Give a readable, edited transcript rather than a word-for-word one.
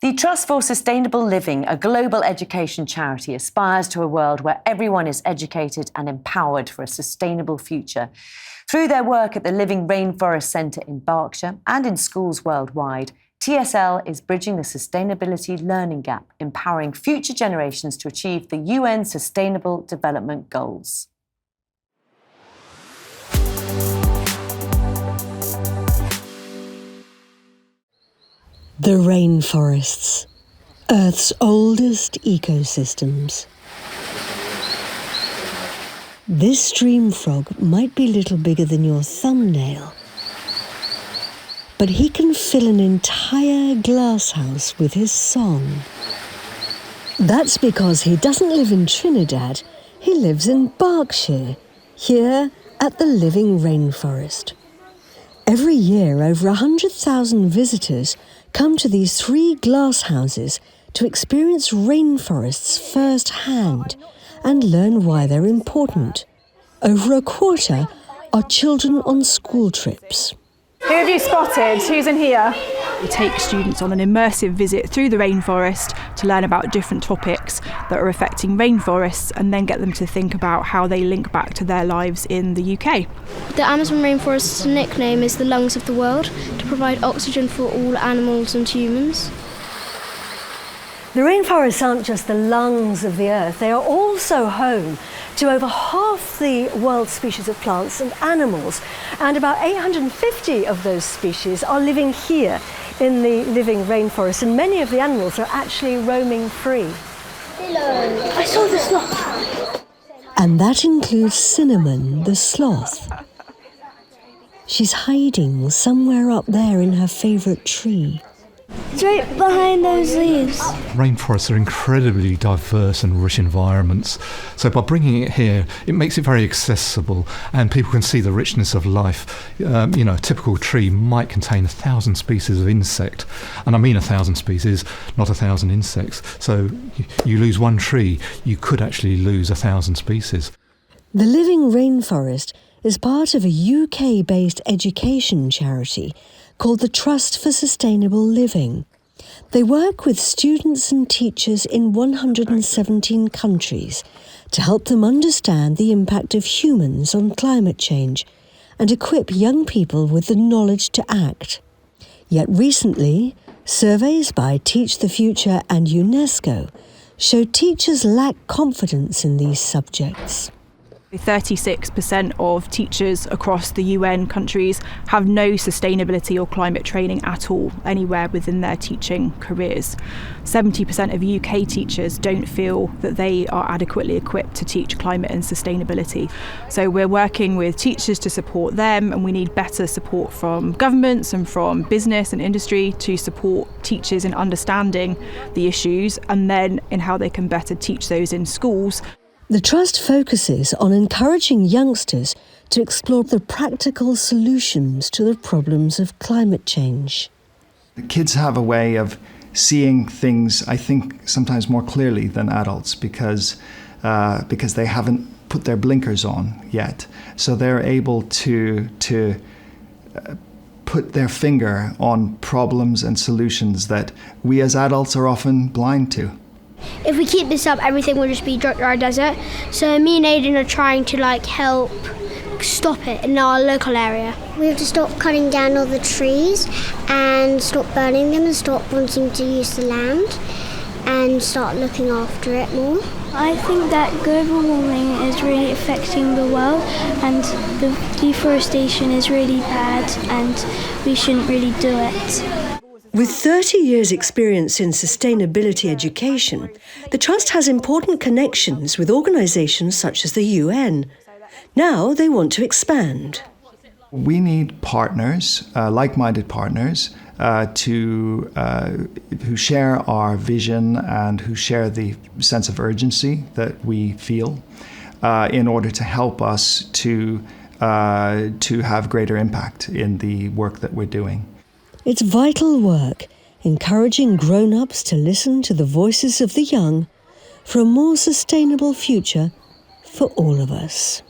The Trust for Sustainable Living, a global education charity, aspires to a world where everyone is educated and empowered for a sustainable future. Through their work at the Living Rainforest Centre in Berkshire and in schools worldwide, TSL is bridging the sustainability learning gap, empowering future generations to achieve the UN Sustainable Development Goals. The rainforests, Earth's oldest ecosystems. This stream frog might be little bigger than your thumbnail, but he can fill an entire glasshouse with his song. That's because he doesn't live in Trinidad, he lives in Berkshire, here at the Living Rainforest. Every year, over 100,000 visitors come to these 3 glass houses to experience rainforests firsthand and learn why they're important. Over a quarter are children on school trips. Who have you spotted? Who's in here? We take students on an immersive visit through the rainforest to learn about different topics that are affecting rainforests and then get them to think about how they link back to their lives in the UK. The Amazon rainforest's nickname is the lungs of the world, to provide oxygen for all animals and humans. The rainforests aren't just the lungs of the earth, they are also home to over half the world's species of plants and animals, and about 850 of those species are living here in the living rainforest, and many of the animals are actually roaming free. Hello, I saw the sloth. And that includes Cinnamon, the sloth. She's hiding somewhere up there in her favourite tree. It's right behind those leaves. Rainforests are incredibly diverse and rich environments. So by bringing it here, it makes it very accessible and people can see the richness of life. A typical tree might contain 1,000 species of insect. And I mean 1,000 species, not 1,000 insects. So you lose one tree, you could actually lose 1,000 species. The Living Rainforest is part of a UK-based education charity called the Trust for Sustainable Living. They work with students and teachers in 117 countries to help them understand the impact of humans on climate change and equip young people with the knowledge to act. Yet recently, surveys by Teach the Future and UNESCO showed teachers lack confidence in these subjects. 36% of teachers across the UN countries have no sustainability or climate training at all anywhere within their teaching careers. 70% of UK teachers don't feel that they are adequately equipped to teach climate and sustainability. So we're working with teachers to support them, and we need better support from governments and from business and industry to support teachers in understanding the issues and then in how they can better teach those in schools. The Trust focuses on encouraging youngsters to explore the practical solutions to the problems of climate change. The kids have a way of seeing things, I think, sometimes more clearly than adults because they haven't put their blinkers on yet. So they're able to put their finger on problems and solutions that we as adults are often blind to. If we keep this up, everything will just be dry desert. So me and Aidan are trying to help stop it in our local area. We have to stop cutting down all the trees and stop burning them and stop wanting to use the land and start looking after it more. I think that global warming is really affecting the world and the deforestation is really bad and we shouldn't really do it. With 30 years' experience in sustainability education, the Trust has important connections with organisations such as the UN. Now they want to expand. We need partners, like-minded partners, who share our vision and who share the sense of urgency that we feel in order to help us to have greater impact in the work that we're doing. It's vital work, encouraging grown-ups to listen to the voices of the young for a more sustainable future for all of us.